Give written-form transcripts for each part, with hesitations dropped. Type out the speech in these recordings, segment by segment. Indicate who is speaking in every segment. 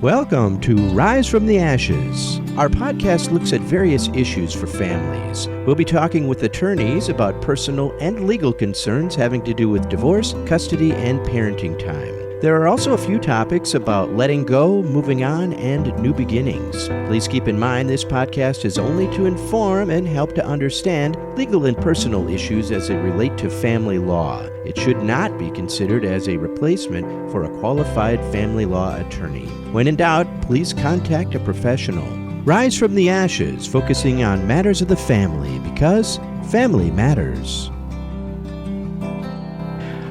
Speaker 1: Welcome to Rise from the Ashes. Our podcast looks at various issues for families. We'll be talking with attorneys about personal and legal concerns having to do with divorce, custody, and parenting time. There are also a few topics about letting go, moving on, and new beginnings. Please keep in mind this podcast is only to inform and help to understand legal and personal issues as they relate to family law. It should not be considered as a replacement for a qualified family law attorney. When in doubt, please contact a professional. Rise from the Ashes, focusing on matters of the family because family matters.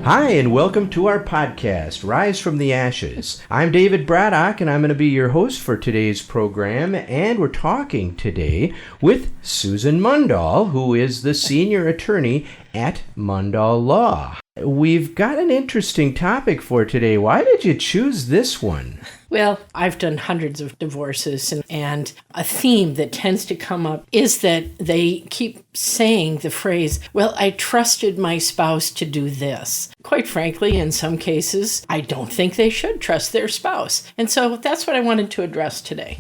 Speaker 1: Hi, and welcome to our podcast, Rise from the Ashes. I'm David Braddock, and I'm going to be your host for today's program, and we're talking today with Susan Mundahl, who is the senior attorney at Mundahl Law. We've got an interesting topic for today. Why did you choose this one?
Speaker 2: Well, I've done hundreds of divorces, and a theme that tends to come up is that they keep saying the phrase, well, I trusted my spouse to do this. Quite frankly, in some cases, I don't think they should trust their spouse. And so that's what I wanted to address today.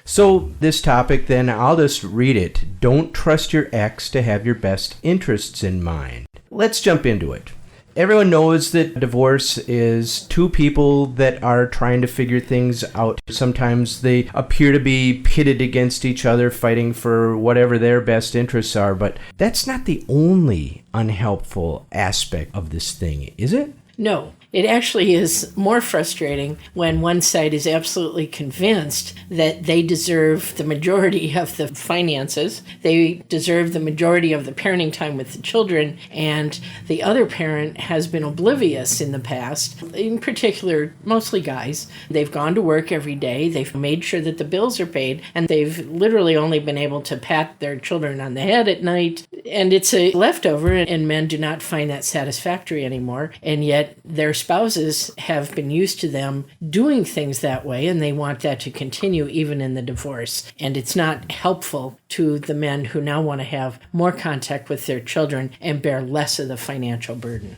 Speaker 1: So this topic, then, I'll just read it. Don't trust your ex to have your best interests in mind. Let's jump into it. Everyone knows that divorce is two people that are trying to figure things out. Sometimes they appear to be pitted against each other, fighting for whatever their best interests are, but that's not the only unhelpful aspect of this thing, is it?
Speaker 2: No. It actually is more frustrating when one side is absolutely convinced that they deserve the majority of the finances, they deserve the majority of the parenting time with the children, and the other parent has been oblivious in the past, in particular, mostly guys. They've gone to work every day, they've made sure that the bills are paid, and they've literally only been able to pat their children on the head at night, and it's a leftover, and men do not find that satisfactory anymore, and yet their spouses have been used to them doing things that way, and they want that to continue even in the divorce. And it's not helpful to the men who now want to have more contact with their children and bear less of the financial burden.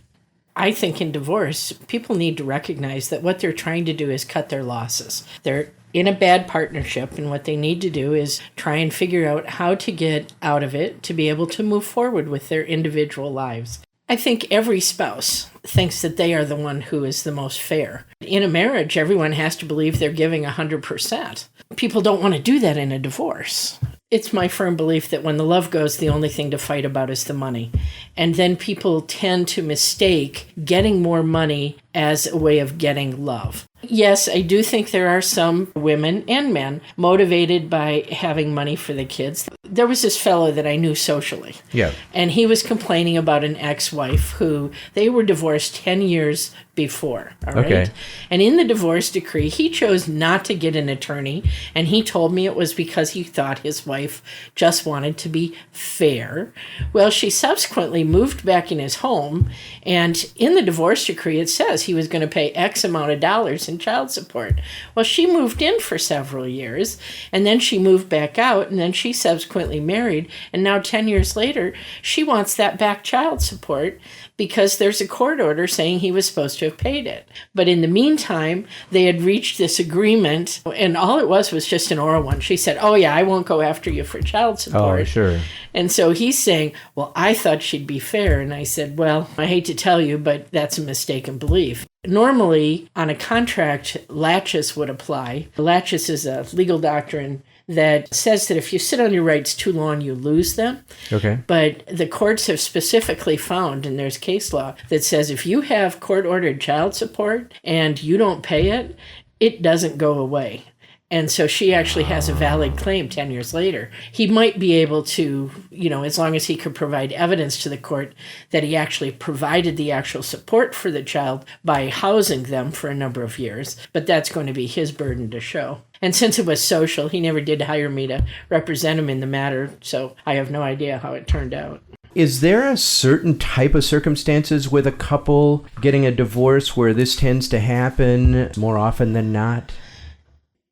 Speaker 2: I think in divorce, people need to recognize that what they're trying to do is cut their losses. They're in a bad partnership, and what they need to do is try and figure out how to get out of it to be able to move forward with their individual lives. I think every spouse thinks that they are the one who is the most fair. In a marriage, everyone has to believe they're giving 100%. People don't want to do that in a divorce. It's my firm belief that when the love goes, the only thing to fight about is the money. And then people tend to mistake getting more money as a way of getting love. Yes, I do think there are some women and men motivated by having money for the kids. There was this fellow that I knew socially.
Speaker 1: Yeah.
Speaker 2: And he was complaining about an ex-wife who they were divorced 10 years before. All right.
Speaker 1: Okay.
Speaker 2: And in the divorce decree, he chose not to get an attorney. And he told me it was because he thought his wife just wanted to be fair. Well, she subsequently moved back in his home. And in the divorce decree, it says he was going to pay X amount of dollars in child support. Well, she moved in for several years, and then she moved back out, and then she subsequently married, and now 10 years later, she wants that back child support because there's a court order saying he was supposed to have paid it. But in the meantime, they had reached this agreement, and all it was just an oral one. She said, oh yeah, I won't go after you for child support.
Speaker 1: Oh, sure.
Speaker 2: And so he's saying, well, I thought she'd be fair. And I said, well, I hate to tell you, but that's a mistaken belief. Normally, on a contract, laches would apply. Laches is a legal doctrine that says that if you sit on your rights too long, you lose them.
Speaker 1: Okay.
Speaker 2: But the courts have specifically found, and there's case law, that says if you have court-ordered child support and you don't pay it, it doesn't go away. And so she actually has a valid claim 10 years later. He might be able to, as long as he could provide evidence to the court that he actually provided the actual support for the child by housing them for a number of years. But that's going to be his burden to show. And since it was social, he never did hire me to represent him in the matter. So I have no idea how it turned out.
Speaker 1: Is there a certain type of circumstances with a couple getting a divorce where this tends to happen more often than not?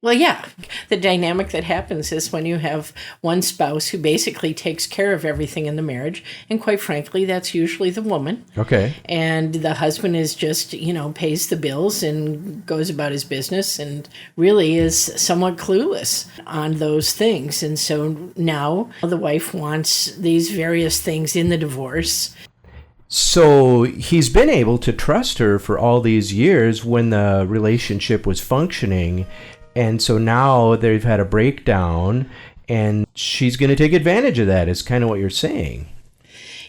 Speaker 2: Well, yeah, the dynamic that happens is when you have one spouse who basically takes care of everything in the marriage, and quite frankly, that's usually the woman.
Speaker 1: Okay.
Speaker 2: And the husband is just, pays the bills and goes about his business and really is somewhat clueless on those things. And so now the wife wants these various things in the divorce.
Speaker 1: So he's been able to trust her for all these years when the relationship was functioning. And so now they've had a breakdown, and she's going to take advantage of that, is kind of what you're saying.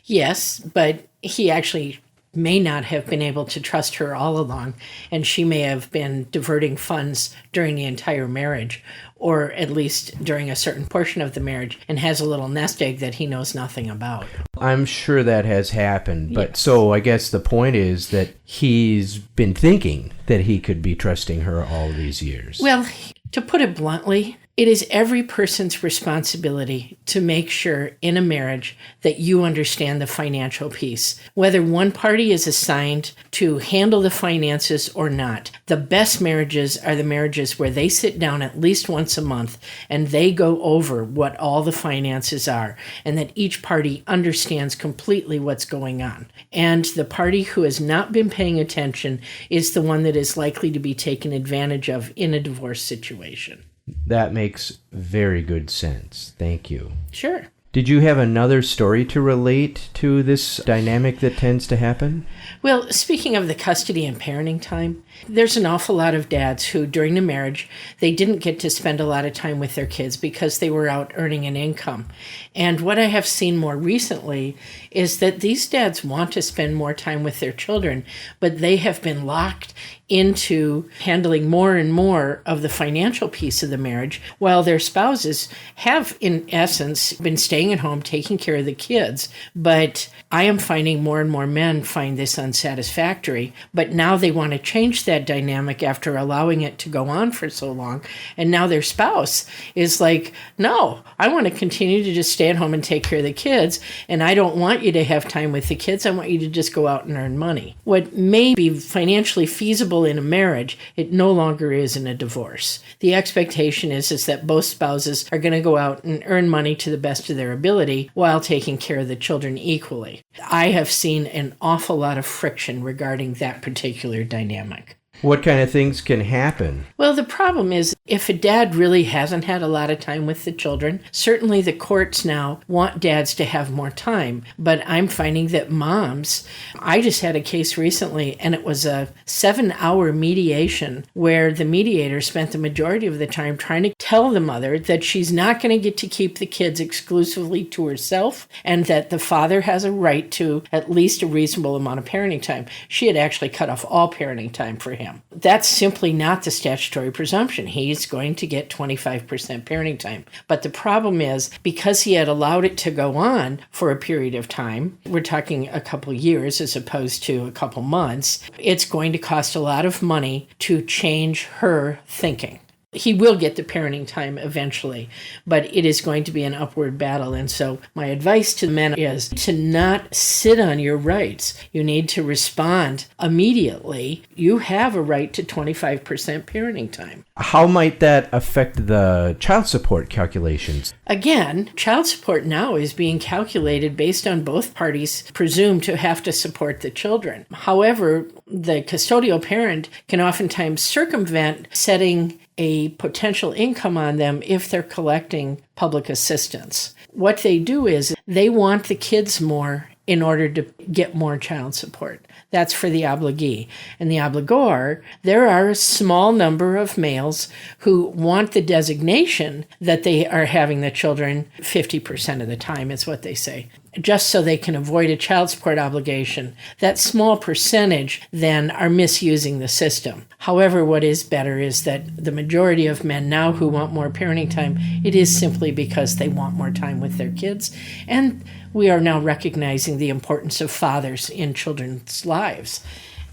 Speaker 2: Yes, but he actually may not have been able to trust her all along, and she may have been diverting funds during the entire marriage, or at least during a certain portion of the marriage, and has a little nest egg that he knows nothing about.
Speaker 1: I'm sure that has happened, but
Speaker 2: Yes.
Speaker 1: So I guess the point is that he's been thinking that he could be trusting her all these years.
Speaker 2: Well, to put it bluntly, it is every person's responsibility to make sure in a marriage that you understand the financial piece, whether one party is assigned to handle the finances or not. The best marriages are the marriages where they sit down at least once a month and they go over what all the finances are, and that each party understands completely what's going on. And the party who has not been paying attention is the one that is likely to be taken advantage of in a divorce situation.
Speaker 1: That makes very good sense. Thank you.
Speaker 2: Sure.
Speaker 1: Did you have another story to relate to this dynamic that tends to happen?
Speaker 2: Well, speaking of the custody and parenting time, there's an awful lot of dads who, during the marriage, they didn't get to spend a lot of time with their kids because they were out earning an income. And what I have seen more recently is that these dads want to spend more time with their children, but they have been locked into handling more and more of the financial piece of the marriage, while their spouses have, in essence, been staying at home taking care of the kids. But I am finding more and more men find this unsatisfactory, but now they want to change that dynamic after allowing it to go on for so long. And now their spouse is like, no, I want to continue to just stay at home and take care of the kids, and I don't want you to have time with the kids. I want you to just go out and earn money. What may be financially feasible in a marriage, it no longer is in a divorce. The expectation is that both spouses are going to go out and earn money to the best of their ability while taking care of the children equally. I have seen an awful lot of friction regarding that particular dynamic.
Speaker 1: What kind of things can happen?
Speaker 2: Well, the problem is if a dad really hasn't had a lot of time with the children, certainly the courts now want dads to have more time. But I'm finding that moms, I just had a case recently, and it was a 7-hour mediation where the mediator spent the majority of the time trying to tell the mother that she's not going to get to keep the kids exclusively to herself, and that the father has a right to at least a reasonable amount of parenting time. She had actually cut off all parenting time for him. That's simply not the statutory presumption. He's going to get 25% parenting time. But the problem is, because he had allowed it to go on for a period of time, we're talking a couple years as opposed to a couple months, it's going to cost a lot of money to change her thinking. He will get the parenting time eventually, but it is going to be an upward battle. And so my advice to men is to not sit on your rights. You need to respond immediately. You have a right to 25% parenting time.
Speaker 1: How might that affect the child support calculations?
Speaker 2: Again, child support now is being calculated based on both parties presumed to have to support the children. However, the custodial parent can oftentimes circumvent setting a potential income on them if they're collecting public assistance. What they do is they want the kids more in order to get more child support. That's for the obligee. And the obligor, there are a small number of males who want the designation that they are having the children 50% of the time, is what they say, just so they can avoid a child support obligation. That small percentage then are misusing the system. However, what is better is that the majority of men now who want more parenting time, it is simply because they want more time with their kids. And we are now recognizing the importance of fathers in children's lives,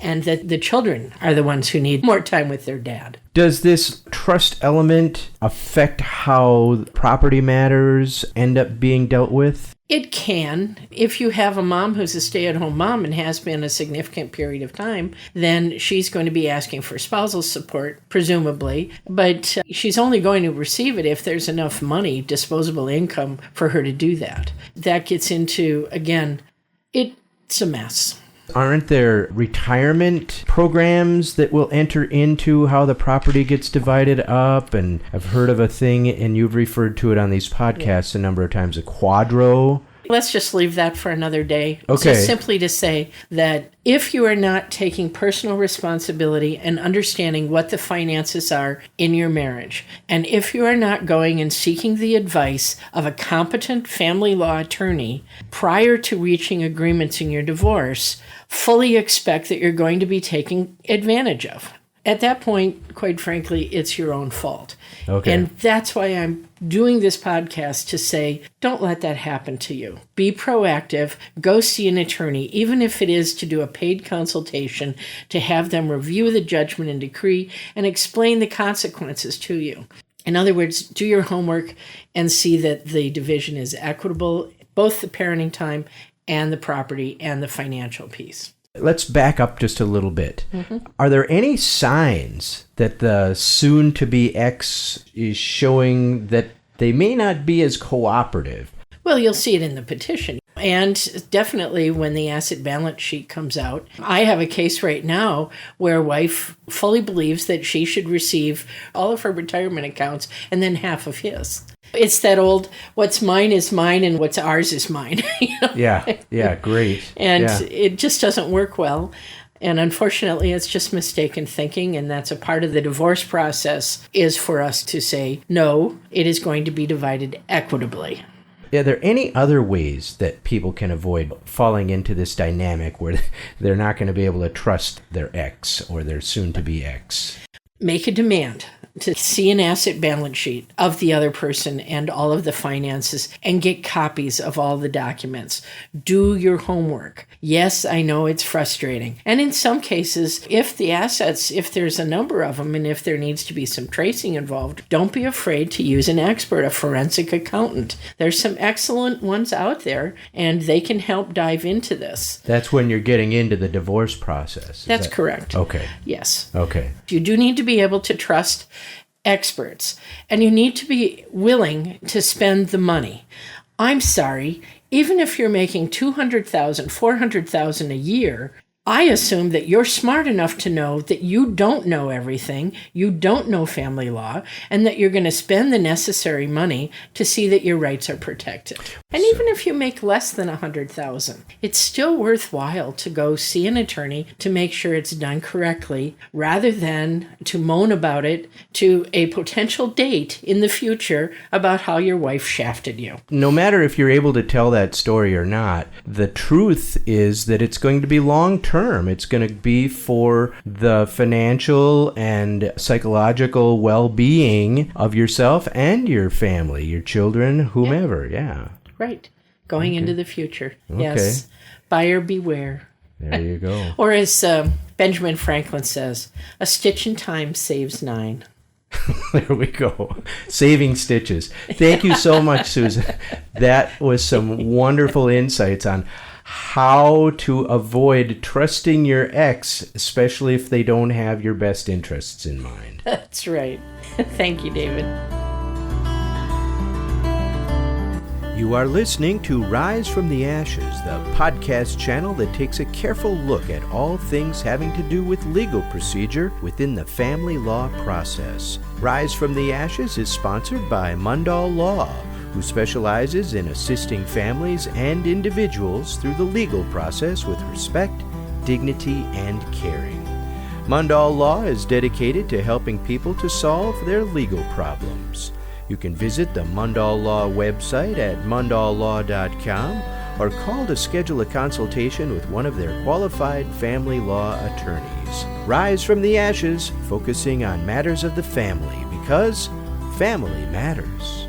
Speaker 2: and that the children are the ones who need more time with their dad.
Speaker 1: Does this trust element affect how property matters end up being dealt with?
Speaker 2: It can. If you have a mom who's a stay-at-home mom and has been a significant period of time, then she's going to be asking for spousal support, presumably. But she's only going to receive it if there's enough money, disposable income, for her to do that. That gets into, again, it's a mess.
Speaker 1: Aren't there retirement programs that will enter into how the property gets divided up? And I've heard of a thing, and you've referred to it on these podcasts a number of times, a quadro.
Speaker 2: Let's just leave that for another day.
Speaker 1: Okay.
Speaker 2: Just simply to say that if you are not taking personal responsibility and understanding what the finances are in your marriage, and if you are not going and seeking the advice of a competent family law attorney prior to reaching agreements in your divorce, fully expect that you're going to be taken advantage of. At that point, quite frankly, it's your own fault.
Speaker 1: Okay.
Speaker 2: And that's why I'm doing this podcast, to say, don't let that happen to you. Be proactive. Go see an attorney, even if it is to do a paid consultation, to have them review the judgment and decree and explain the consequences to you. In other words, do your homework and see that the division is equitable, both the parenting time and the property and the financial piece.
Speaker 1: Let's back up just a little bit.
Speaker 2: Mm-hmm.
Speaker 1: Are there any signs that the soon-to-be ex is showing that they may not be as cooperative?
Speaker 2: Well, you'll see it in the petition. And definitely when the asset balance sheet comes out. I have a case right now where wife fully believes that she should receive all of her retirement accounts and then half of his. It's that old, what's mine is mine and what's ours is mine. You know?
Speaker 1: Yeah, great.
Speaker 2: And
Speaker 1: yeah.
Speaker 2: It just doesn't work well. And unfortunately, it's just mistaken thinking, and that's a part of the divorce process, is for us to say, no, it is going to be divided equitably.
Speaker 1: Are there any other ways that people can avoid falling into this dynamic where they're not going to be able to trust their ex or their soon-to-be ex?
Speaker 2: Make a demand to see an asset balance sheet of the other person and all of the finances and get copies of all the documents. Do your homework. Yes, I know it's frustrating. And in some cases, if the assets, if there's a number of them and if there needs to be some tracing involved, don't be afraid to use an expert, a forensic accountant. There's some excellent ones out there and they can help dive into this.
Speaker 1: That's when you're getting into the divorce process.
Speaker 2: That's correct.
Speaker 1: Okay.
Speaker 2: Yes.
Speaker 1: Okay.
Speaker 2: You do need to be able to trust experts, and you need to be willing to spend the money. I'm sorry, even if you're making $200,000, $400,000 a year, I assume that you're smart enough to know that you don't know everything, you don't know family law, and that you're going to spend the necessary money to see that your rights are protected. And even if you make less than $100,000, it's still worthwhile to go see an attorney to make sure it's done correctly, rather than to moan about it to a potential date in the future about how your wife shafted you.
Speaker 1: No matter if you're able to tell that story or not, the truth is that it's going to be long-term. It's going to be for the financial and psychological well-being of yourself and your family, your children, whomever. Yeah.
Speaker 2: Right. Going into the future.
Speaker 1: Okay.
Speaker 2: Yes. Buyer beware.
Speaker 1: There you go.
Speaker 2: Or as Benjamin Franklin says, a stitch in time saves 9.
Speaker 1: There we go. Saving stitches. Thank you so much, Susan. That was some wonderful insights on how to avoid trusting your ex, especially if they don't have your best interests in mind.
Speaker 2: That's right. Thank you, David.
Speaker 1: You are listening to Rise from the Ashes, the podcast channel that takes a careful look at all things having to do with legal procedure within the family law process. Rise from the Ashes is sponsored by Mundall Law, who specializes in assisting families and individuals through the legal process with respect, dignity, and caring. Mundall Law is dedicated to helping people to solve their legal problems. You can visit the Mundall Law website at mundalllaw.com or call to schedule a consultation with one of their qualified family law attorneys. Rise from the Ashes, focusing on matters of the family, because family matters.